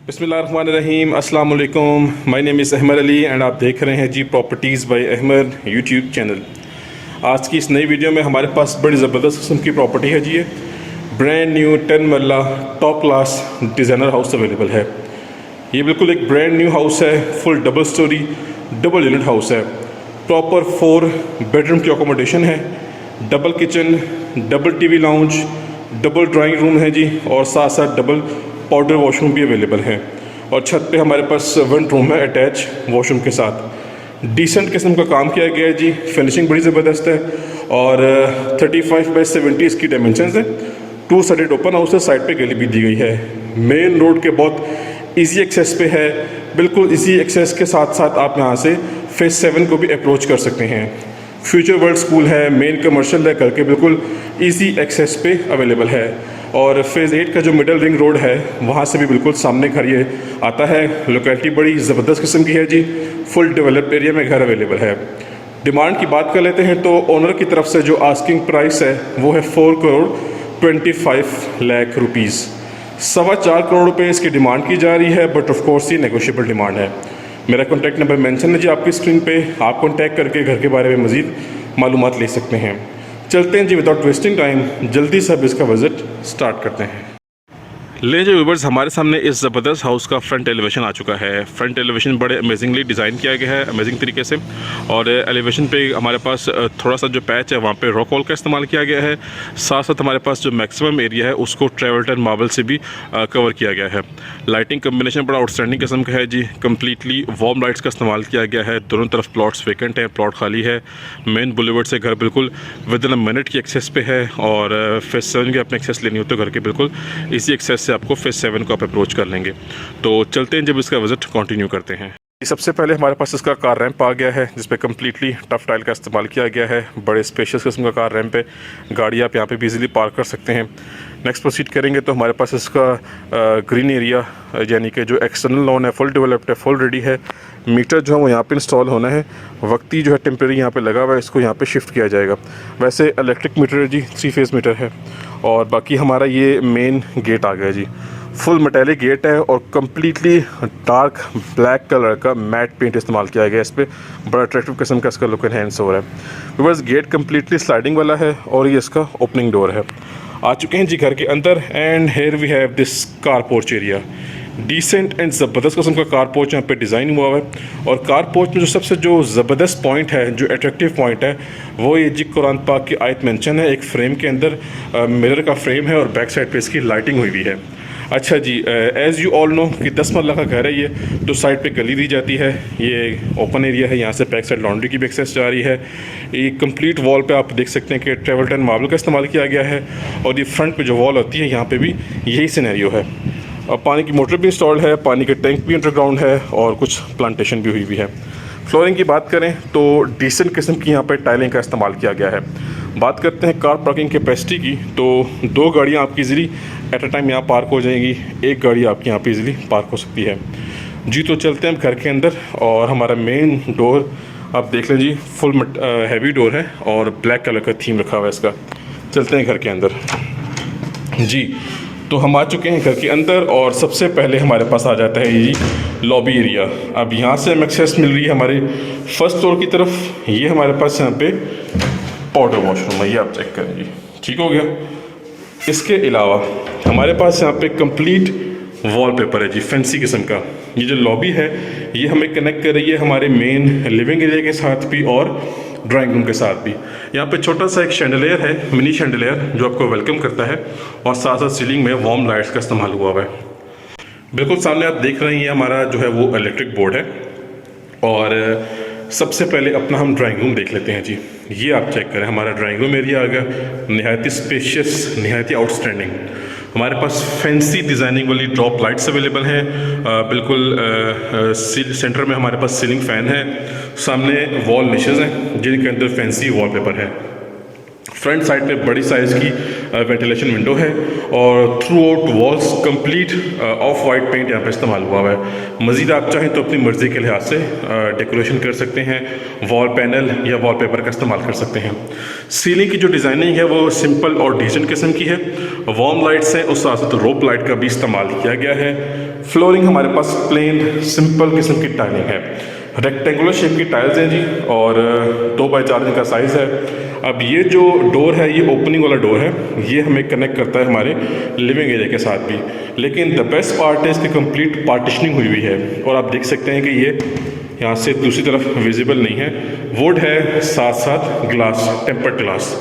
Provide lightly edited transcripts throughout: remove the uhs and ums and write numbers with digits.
बिस्मिल्लाहिर्रहमानिर्रहीम, अस्सलाम वालेकुम। My name is Ahmed Ali and आप देख रहे हैं G properties by Ahmed YouTube channel. आज की इस नई वीडियो में हमारे पास बड़ी ज़बरदस्त किस्म की प्रॉपर्टी है जी। ये ब्रांड न्यू 10 मरला top class designer house available है। ये बिल्कुल एक ब्रांड न्यू हाउस है, full double storey double unit house है। प्रॉपर 4 बेडरूम की अकोमोडेशन है, double kitchen, double TV lounge, double drawing room है जी, और साथ साथ डबल पाउडर वॉशरूम भी अवेलेबल है। और छत पे हमारे पास 1 रूम है अटैच वॉशरूम के साथ। डिसेंट किस्म का काम किया गया है जी, फिनिशिंग बड़ी ज़बरदस्त है। और 35x70 इसकी डायमेंशन है। 2 साइडेड ओपन हाउस है, साइड पे गली भी दी गई है। मेन रोड के बहुत ईजी एक्सेस पे है, बिल्कुल इसी एक्सेस के साथ साथ आप यहाँ से फेज़ 7 को भी अप्रोच कर सकते हैं। फ्यूचर वर्ल्ड स्कूल है, मेन कमर्शियल है करके बिल्कुल ईजी एक्सेस पे अवेलेबल है। और फेज़ 8 का जो मिडल रिंग रोड है वहाँ से भी बिल्कुल सामने घर ये आता है। लोकेलिटी बड़ी ज़बरदस्त किस्म की है जी, फुल डेवलप एरिया में घर अवेलेबल है। डिमांड की बात कर लेते हैं तो ओनर की तरफ से जो आस्किंग प्राइस है वो है 4 करोड़ 25 लाख रुपीज़। 4.25 करोड़ रुपये इसकी डिमांड की जा रही है, बट ऑफ कोर्स ये नेगोशिएबल डिमांड है। मेरा कॉन्टैक्ट नंबर मेंशन है जी आपकी स्क्रीन पे, आप कॉन्टैक्ट करके घर के बारे में मज़ीद मालूमात ले सकते हैं। चलते हैं जी विदाउट वेस्टिंग टाइम, जल्दी से अब इसका विज़िट स्टार्ट करते हैं। ले जो व्यूवर्स, हमारे सामने इस ज़बरदस्त हाउस का फ्रंट एलिवेशन आ चुका है। फ्रंट एलिवेशन बड़े अमेजिंगली डिज़ाइन किया गया है, अमेजिंग तरीके से। और एलिवेशन पे हमारे पास थोड़ा सा जो पैच है वहाँ पे रॉक वॉल का इस्तेमाल किया गया है। साथ साथ हमारे पास जो मैक्सिमम एरिया है उसको ट्रेवल्टन मार्बल से भी कवर किया गया है। लाइटिंग कम्बिनेशन बड़ा आउटस्टैंडिंग किस्म का है जी। कम्प्लीटली वार्म लाइट्स का इस्तेमाल किया गया है। दोनों तरफ प्लॉट्स वेकेंट हैं, प्लॉट खाली है। मेन बुलेवर्ड से घर बिल्कुल विद इन अ मिनट की एक्सेस पे है। और फेज़ 7 की अपने एक्सेस लेनी हो तो घर के बिल्कुल इसी एक्सेस से आपको फेज़ 7 को आप अप्रोच कर लेंगे। तो चलते हैं, जब इसका विज़िट कंटिन्यू करते हैं। सबसे पहले हमारे पास इसका कार रैंप आ गया है, जिस पे कम्प्लीटली टफ टाइल का इस्तेमाल किया गया है। बड़े स्पेशियस किस्म का कार रैंप है, गाड़ी आप यहाँ पे भी इजीली पार्क कर सकते हैं। नेक्स्ट प्रोसीड करेंगे तो हमारे पास इसका ग्रीन एरिया, यानी कि जो एक्सटर्नल लॉन है फुल डेवलप्ड है, फुल रेडी है। मीटर जो है वो यहाँ पे इंस्टॉल होना है, वक्ती जो है टेम्प्रेरी यहाँ पे लगा हुआ है, इसको यहाँ पे शिफ्ट किया जाएगा। वैसे इलेक्ट्रिक मीटर है जी, 3 फेज़ मीटर है। और बाकी हमारा ये मेन गेट आ गया जी, फुल मेटेलिक गेट है और कम्प्लीटली डार्क ब्लैक कलर का मैट पेंट इस्तेमाल किया गया है इस पर। बड़ा अट्रैक्टिव किस्म का इसका लुक एनहेंस हो रहा है। बस गेट कम्प्लीटली स्लाइडिंग वाला है और ये इसका ओपनिंग डोर है। आ चुके हैं जी घर के अंदर, and here we have this car porch area. Decent and ज़बरदस्त किस्म का कार पोर्च यहाँ पे डिज़ाइन हुआ है। और कार पोर्च में जो सबसे जो ज़बरदस्त पॉइंट है, जो अट्रैक्टिव पॉइंट है, वो ये जी कुरान पाक की आयत मेंशन है। एक फ्रेम के अंदर मिरर का फ्रेम है और बैक साइड पे इसकी लाइटिंग हुई भी है। अच्छा जी, एज़ यू ऑल नो कि 10 मरला का घर है ये, तो साइड पे गली दी जाती है। ये ओपन एरिया है, यहाँ से बैक साइड लॉन्ड्री की भी एक्सेस जा रही है। ये कंप्लीट वॉल पे आप देख सकते हैं कि ट्रेवल्टन मार्बल का इस्तेमाल किया गया है। और ये फ्रंट पे जो वॉल होती है यहाँ पे भी यही सिनेरियो है। और पानी की मोटर भी इंस्टॉल्ड है, पानी के टैंक भी अंडरग्राउंड है और कुछ प्लांटेशन भी हुई भी है। फ्लोरिंग की बात करें तो डिसेंट किस्म की यहाँ पे टाइलिंग का इस्तेमाल किया गया है। बात करते हैं कार पार्किंग कैपेसिटी की, तो 2 गाड़ियाँ आपकी इजीली एट अ टाइम यहाँ पार्क हो जाएंगी। 1 गाड़ी आपकी यहाँ पे इजीली पार्क हो सकती है जी। तो चलते हैं हम घर के अंदर, और हमारा मेन डोर आप देख लें जी, फुल हैवी डोर है और ब्लैक कलर का थीम रखा हुआ है इसका। चलते हैं घर के अंदर जी। तो हम आ चुके हैं घर के अंदर, और सबसे पहले हमारे पास आ जाता है ये लॉबी एरिया। अब यहाँ से हमें एक्सेस मिल रही है हमारे फर्स्ट फ्लोर की तरफ। ये हमारे पास यहाँ पे पाउडर वॉशरूम है, ये आप चेक करें जी, ठीक हो गया। इसके अलावा हमारे पास यहाँ पे कंप्लीट वॉलपेपर है जी, फैंसी किस्म का। ये जो लॉबी है ये हमें कनेक्ट कर रही है हमारे मेन लिविंग एरिया के साथ भी और ड्राइंग रूम के साथ भी। यहाँ पे छोटा सा एक शैंडलियर है, मिनी शैंडलियर, जो आपको वेलकम करता है। और साथ साथ सीलिंग में वार्म लाइट्स का इस्तेमाल हुआ है। बिल्कुल सामने आप देख रहे हैं ये हमारा जो है वो इलेक्ट्रिक बोर्ड है। और सबसे पहले अपना हम ड्राइंग रूम देख लेते हैं जी। ये आप चेक करें, हमारा ड्राइंग रूम एरिया आ गया, नहायत ही स्पेशियस, नहायत ही आउटस्टैंडिंग। हमारे पास फैंसी डिज़ाइनिंग वाली ड्रॉप लाइट्स अवेलेबल हैं। बिल्कुल सेंटर में हमारे पास सीलिंग फ़ैन है। सामने वॉल निशेज़ हैं जिनके अंदर फैंसी वॉलपेपर है। फ्रंट साइड पे बड़ी साइज़ की वेंटिलेशन विंडो है और throughout walls complete of white paint यहाँ पे इस्तेमाल हुआ है। मज़ीद आप चाहें तो अपनी मर्ज़ी के लिहाज से डेकोरेशन कर सकते हैं, वॉल पैनल या वॉलपेपर का इस्तेमाल कर सकते हैं। सीलिंग की जो डिज़ाइनिंग है वो सिंपल और डिसेंट किस्म की है। वार्म लाइट्स हैं, उस साथ साथ रोप लाइट का भी इस्तेमाल किया गया है। फ्लोरिंग हमारे पास प्लेन सिंपल किस्म की टाइलिंग है, रेक्टेंगुलर शेप की टाइल्स हैं जी और 2x4 इंच का साइज़ है। अब ये जो डोर है ये ओपनिंग वाला डोर है, ये हमें कनेक्ट करता है हमारे लिविंग एरिया के साथ भी। लेकिन द बेस्ट पार्ट है इसकी कंप्लीट पार्टिशनिंग हुई हुई है और आप देख सकते हैं कि ये यहाँ से दूसरी तरफ विजिबल नहीं है। वुड है, साथ साथ ग्लास, टेम्पर्ड ग्लास।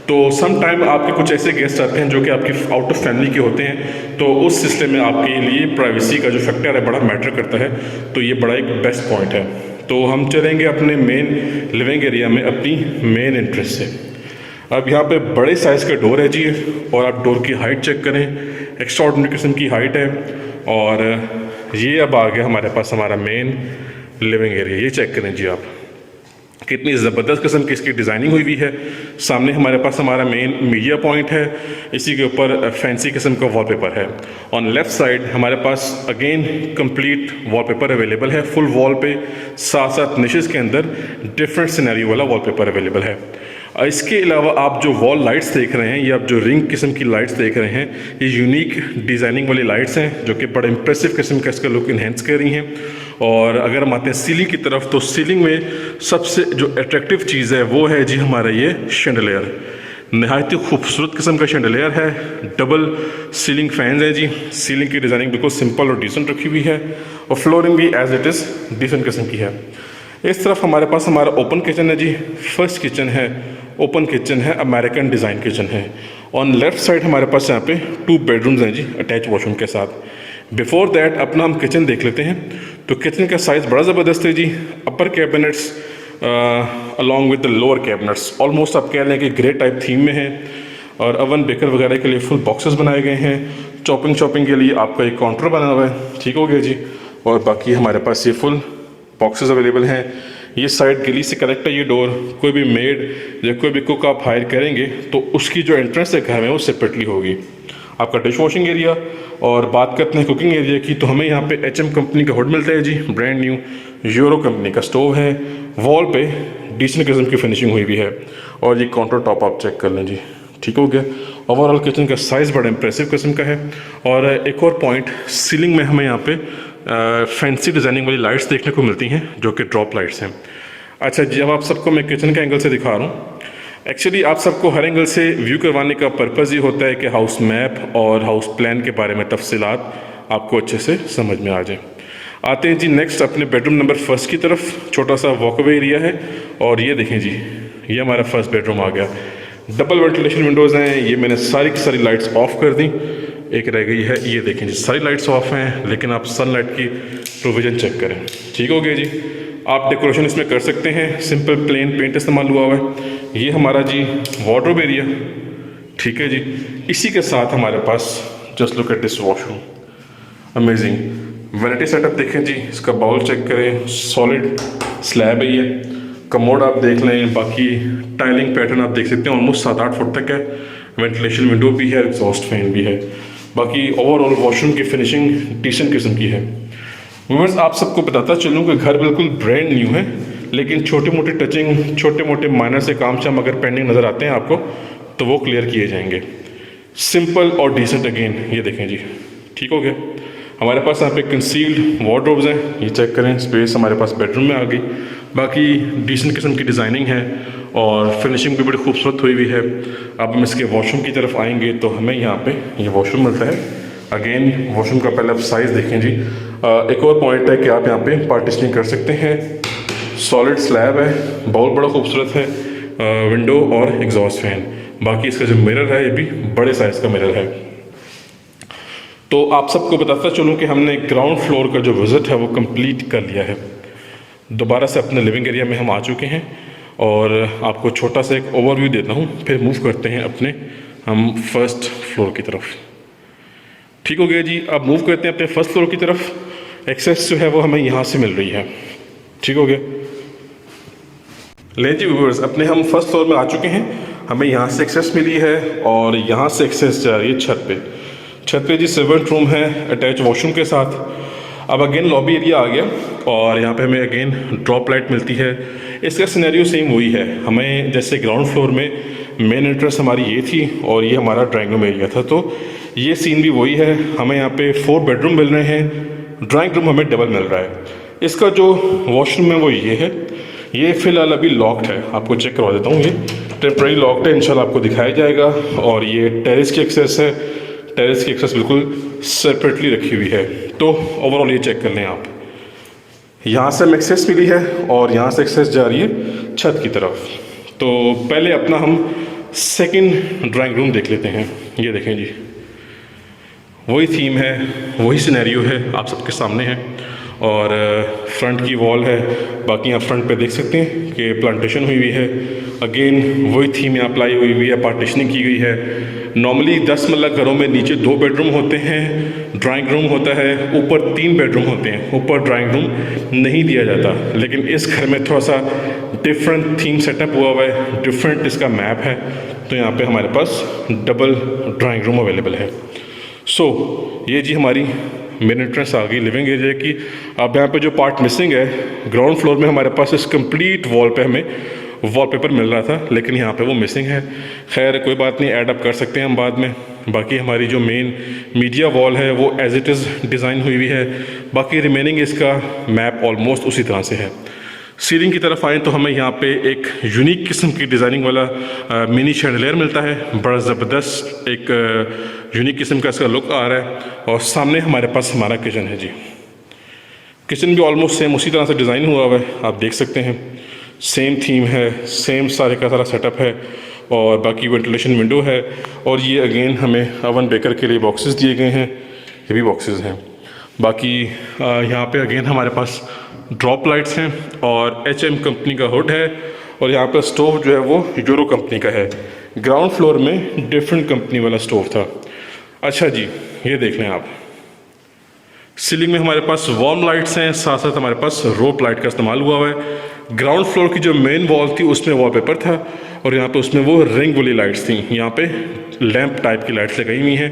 तो सम टाइम आपके कुछ ऐसे गेस्ट आते हैं जो कि आपके आउट ऑफ फैमिली के होते हैं, तो उस सिलसिले में आपके लिए प्राइवेसी का जो फैक्टर है बड़ा मैटर करता है। तो ये बड़ा एक बेस्ट पॉइंट है। तो हम चलेंगे अपने मेन लिविंग एरिया में अपनी मेन एंट्रेंस से। अब यहाँ पे बड़े साइज़ का डोर है जी और आप डोर की हाइट चेक करें, एक्स्ट्राऑर्डिनरी किस्म की हाइट है। और ये अब आ गया हमारे पास हमारा मेन लिविंग एरिया। ये चेक करें जी आप, कितनी ज़बरदस्त किस्म की इसकी डिज़ाइनिंग हुई हुई है। सामने हमारे पास हमारा मेन मीडिया पॉइंट है, इसी के ऊपर फैंसी किस्म का वॉलपेपर है। ऑन लेफ़्ट साइड हमारे पास अगेन कंप्लीट वॉलपेपर अवेलेबल है फुल वॉल पे, साथ साथ निशेस के अंदर डिफरेंट सिनेरियो वाला वॉलपेपर अवेलेबल है। इसके अलावा आप जो वॉल लाइट्स देख रहे हैं या आप जो रिंग किस्म की लाइट्स देख रहे हैं, ये यूनिक डिज़ाइनिंग वाली लाइट्स हैं जो कि बड़े इंप्रेसिव किस्म का इसका लुक इन्हेंस कर रही हैं। और अगर हम आते हैं सीलिंग की तरफ, तो सीलिंग में सबसे जो अट्रैक्टिव चीज़ है वो है जी हमारा ये शैंडलियर। नहायत ही खूबसूरत किस्म का शैंडलियर है, डबल सीलिंग फैंस हैं जी। सीलिंग की डिज़ाइनिंग बिल्कुल सिंपल और डिसेंट रखी हुई है और फ्लोरिंग भी एज इट इज़ डिसेंट किस्म की है। इस तरफ हमारे पास हमारा ओपन किचन है जी, फर्स्ट किचन है, ओपन किचन है, अमेरिकन डिज़ाइन किचन है। ऑन लेफ़्ट साइड हमारे पास यहाँ पे 2 बेडरूम्स हैं जी अटैच वॉशरूम के साथ। बिफोर दैट अपना हम किचन देख लेते हैं। तो किचन का साइज़ बड़ा ज़बरदस्त है जी। Upper cabinets along with the lower cabinets almost आप कह लें कि ग्रे टाइप थीम में है और अवन बेकर वगैरह के लिए फुल बॉक्सेस बनाए गए हैं। चॉपिंग के लिए आपका एक काउंटर बना हुआ है, ठीक हो गया जी। और बाकी हमारे पास ये फुल बॉक्सेस अवेलेबल हैं। ये साइड गली से कनेक्ट है ये डोर। कोई भी मेड या कोई भी कुक आप हायर करेंगे तो उसकी जो एंट्रेंस है घर में वो सेपरेटली होगी। आपका डिश वॉशिंग एरिया। और बात करते हैं कुकिंग एरिया की, तो हमें यहाँ पे HM कंपनी का हुड मिलता है जी, ब्रांड न्यू यूरो कंपनी का स्टोव है। वॉल पे डिसेंट किस्म की फिनिशिंग हुई हुई है और ये काउंटर टॉप आप चेक कर लें जी, ठीक हो गया। ओवरऑल किचन का साइज़ बड़ा इंप्रेसिव किस्म का है। और एक और पॉइंट, सीलिंग में हमें यहाँ पे फैंसी डिज़ाइनिंग वाली लाइट्स देखने को मिलती हैं जो कि ड्रॉप लाइट्स हैं। अच्छा जी, अब आप सबको मैं किचन के एंगल से दिखा रहा हूँ। एक्चुअली आप सबको हर एंगल से व्यू करवाने का पर्पज़ ये होता है कि हाउस मैप और हाउस प्लान के बारे में तफसीलात आपको अच्छे से समझ में आ जाए। आते हैं जी नेक्स्ट अपने बेडरूम नंबर 1 की तरफ। छोटा सा वॉकअवे एरिया है और ये देखें जी, ये हमारा फर्स्ट बेडरूम आ गया। डबल वेंटिलेशन विंडोज़ हैं। ये मैंने सारी की सारी लाइट्स ऑफ कर दी, एक रह गई है। ये देखें जी, सारी लाइट्स ऑफ हैं, लेकिन आप सनलाइट की प्रोविज़न चेक करें, ठीक हो गया जी। आप डेकोरेशन इसमें कर सकते हैं, सिंपल प्लेन पेंट इस्तेमाल हुआ हुआ है। ये हमारा जी वार्डरोब एरिया, ठीक है जी। इसी के साथ हमारे पास just look at this washroom, amazing vanity setup देखें जी। इसका बाउल चेक करें, सॉलिड स्लैब है ये। कमोड आप देख लें, बाकी टाइलिंग पैटर्न आप देख सकते हैं, ऑलमोस्ट 7-8 फुट तक है। वेंटिलेशन विंडो भी है, एग्जॉस्ट फैन भी है। बाकी ओवरऑल वॉशरूम की फिनिशिंग डिसेंट किस्म की है। व्यूअर्स, आप सबको बताता चलूँ कि घर बिल्कुल ब्रांड न्यू है, लेकिन छोटी मोटी टचिंग, छोटे मोटे माइनर से काम शाम अगर पेंडिंग नज़र आते हैं आपको तो वो क्लियर किए जाएंगे। सिंपल और डिसेंट अगेन, ये देखें जी, ठीक हो गया। हमारे पास यहाँ पे कंसील्ड वार्डरोब्स हैं, ये चेक करें। स्पेस हमारे पास बेडरूम में आ गई। बाकी डिसेंट किस्म की डिज़ाइनिंग है और फिनिशिंग भी बड़ी खूबसूरत हुई हुई है। अब हम इसके वॉशरूम की तरफ आएंगे तो हमें यहाँ पे ये वॉशरूम मिलता है। अगेन वॉशरूम का पहले आप साइज़ देखें जी। एक और पॉइंट है कि आप यहाँ पे पार्टीशनिंग कर सकते हैं। सॉलिड स्लैब है, बहुत बड़ा खूबसूरत है, विंडो और एग्जॉस्ट फैन। बाकी इसका जो मिरर है ये भी बड़े साइज़ का मिरर है। तो आप सबको बताता चलूँ कि हमने ग्राउंड फ्लोर का जो विज़िट है वो कंप्लीट कर लिया है। दोबारा से अपने लिविंग एरिया में हम आ चुके हैं और आपको छोटा सा एक ओवरव्यू देता हूँ, फिर मूव करते हैं अपने हम फर्स्ट फ्लोर की तरफ, ठीक हो गया जी। अब मूव करते हैं अपने फर्स्ट फ्लोर की तरफ। एक्सेस जो है वो हमें यहाँ से मिल रही है, ठीक हो गया। ले जी व्यूअर्स, अपने हम फर्स्ट फ्लोर में आ चुके हैं। हमें यहाँ से एक्सेस मिली है और यहाँ से एक्सेस जा रही है छत पे जी सर्वेंट रूम है अटैच वॉशरूम के साथ। अब अगेन लॉबी एरिया आ गया और यहाँ पे हमें अगेन ड्रॉप लाइट मिलती है। इसका सिनेरियो सेम वही है, हमें जैसे ग्राउंड फ्लोर में मेन एंट्रेंस हमारी ये थी और ये हमारा ड्राइंग रूम एरिया था, तो ये सीन भी वही है। हमें यहाँ पे 4 बेडरूम मिल रहे हैं, ड्राइंग रूम हमें डबल मिल रहा है। इसका जो वॉशरूम है वो ये है, ये फ़िलहाल अभी लॉक्ड है, आपको चेक करवा देता हूँ। ये टेम्प्रेरी लॉक्ड है, इंशाल्लाह आपको दिखाया जाएगा। और ये टेरेस की एक्सेस है, टेरेस की एक्सेस बिल्कुल सेपरेटली रखी हुई है। तो ओवरऑल ये चेक कर लें आप, यहाँ से हमें एक्सेस मिली है और यहाँ से एक्सेस जा रही है छत की तरफ। तो पहले अपना हम सेकंड ड्राइंग रूम देख लेते हैं। ये देखें जी, वही थीम है, वही सिनेरियो है, आप सबके सामने है। और फ्रंट की वॉल है, बाकी आप फ्रंट पे देख सकते हैं कि प्लांटेशन हुई हुई है। अगेन वही थीम यहाँ अप्लाई हुई हुई है, पार्टीशनिंग की गई है। नॉर्मली 10 मरला घरों में नीचे 2 बेडरूम होते हैं, ड्राइंग रूम होता है, ऊपर 3 बेडरूम होते हैं, ऊपर ड्राइंग रूम नहीं दिया जाता। लेकिन इस घर में थोड़ा सा डिफरेंट थीम सेटअप हुआ हुआ है, डिफरेंट इसका मैप है, तो यहाँ पे हमारे पास डबल ड्राइंग रूम अवेलेबल है। सो ये जी हमारी मेन एंट्रेंस आ गई लिविंग एरिया की। अब यहाँ पे जो पार्ट मिसिंग है, ग्राउंड फ्लोर में हमारे पास इस कंप्लीट वॉल पे हमें वॉलपेपर मिल रहा था, लेकिन यहाँ पे वो मिसिंग है। खैर कोई बात नहीं, ऐड अप कर सकते हैं हम बाद में। बाकी हमारी जो मेन मीडिया वॉल है वो एज इट इज़ डिज़ाइन हुई हुई है, बाकी रिमेनिंग इसका मैप ऑलमोस्ट उसी तरह से है। सीलिंग की तरफ आएँ तो हमें यहाँ पे एक यूनिक किस्म की डिज़ाइनिंग वाला मिनी शैंडलियर मिलता है, बड़ा ज़बरदस्त एक यूनिक किस्म का इसका लुक आ रहा है। और सामने हमारे पास हमारा किचन है जी। किचन भी ऑलमोस्ट सेम उसी तरह से डिज़ाइन हुआ हुआ है, आप देख सकते हैं। सेम थीम है, सेम सारे का सारा सेटअप है और बाकी वेंटिलेशन विंडो है। और ये अगेन हमें ओवन बेकर के लिए बॉक्सेस दिए गए हैं, ये भी बॉक्सेस हैं। बाकी यहाँ पे अगेन हमारे पास ड्रॉप लाइट्स हैं और HM कंपनी का हुड है। और यहाँ पर स्टोव जो है वो यूरो कंपनी का है। ग्राउंड फ्लोर में डिफरेंट कंपनी वाला स्टोव था। अच्छा जी, ये देख लें आप, सीलिंग में हमारे पास वार्म लाइट्स हैं, साथ साथ हमारे पास रोप लाइट का इस्तेमाल हुआ हुआ है। ग्राउंड फ्लोर की जो मेन वॉल थी उसमें वॉलपेपर था और यहाँ पे उसमें वो रिंग वाली लाइट्स थी। यहाँ पे लैंप टाइप की लाइट्स लगाई हुई हैं,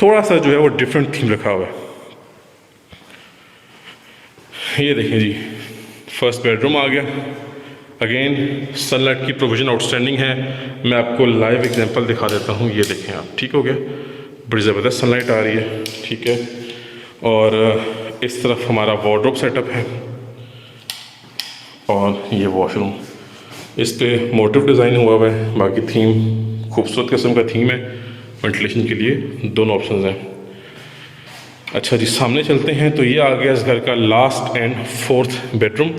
थोड़ा सा जो है वो डिफरेंट थीम रखा हुआ है। ये देखें जी, फर्स्ट बेडरूम आ गया। अगेन सनलाइट की प्रोविज़न आउटस्टैंडिंग है, मैं आपको लाइव एग्जांपल दिखा देता हूँ। ये देखें आप, ठीक हो गया, बड़ी ज़बरदस्त सनलाइट आ रही है, ठीक है। और इस तरफ हमारा वार्डरोब सेटअप है और ये वॉशरूम, इस पे मोटिव डिज़ाइन हुआ हुआ है। बाकी थीम खूबसूरत किस्म का थीम है। वेंटिलेशन के लिए दोनों ऑप्शंस हैं। अच्छा जी, सामने चलते हैं तो ये आ गया इस घर का last and 4th bedroom.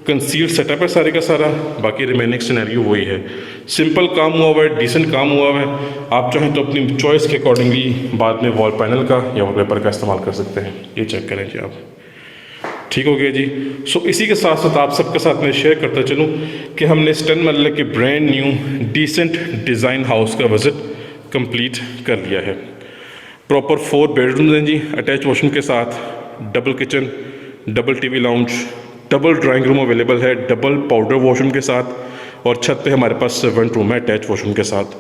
Concealed setup है सारे का सारा, बाकी रिमेनिंग सिनेरियो वही है। सिंपल काम हुआ हुआ है, डिसेंट काम हुआ हुआ है। आप चाहें तो अपनी चॉइस के अकॉर्डिंगली बाद में वॉल पैनल का या वॉलपेपर का इस्तेमाल कर सकते हैं। ये चेक करें जी आप, ठीक हो गया जी। सो इसी के साथ साथ आप सबके साथ मैं शेयर करता चलूँ कि हमने 10 मरले के brand new decent design house का विज़िट कंप्लीट कर लिया है। प्रॉपर 4 बेडरूम्स हैं जी, अटैच वॉशरूम के साथ, double kitchen, double TV lounge, double drawing room available है, डबल पाउडर वॉशरूम के साथ। और छत पे हमारे पास सर्वेंट रूम है अटैच वॉशरूम के साथ।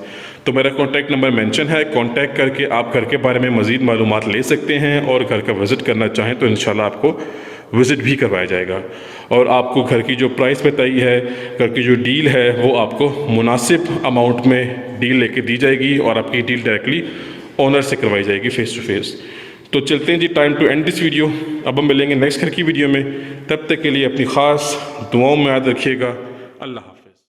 तो मेरा कॉन्टैक्ट नंबर मेंशन है, कॉन्टैक्ट करके आप घर के बारे में मज़ीद मालूमात ले सकते हैं। और घर का विज़िट करना चाहें तो इंशाल्लाह आपको विज़िट भी करवाया जाएगा। और आपको घर की जो प्राइस बताई है, घर की जो डील है, वो आपको मुनासिब अमाउंट में डील लेके दी जाएगी और आपकी डील डायरेक्टली ऑनर से करवाई जाएगी फेस टू फेस। तो चलते हैं जी, time to end this video. अब हम मिलेंगे नेक्स्ट घर की वीडियो में, तब तक के लिए अपनी ख़ास दुआओं में याद रखिएगा। अल्लाह।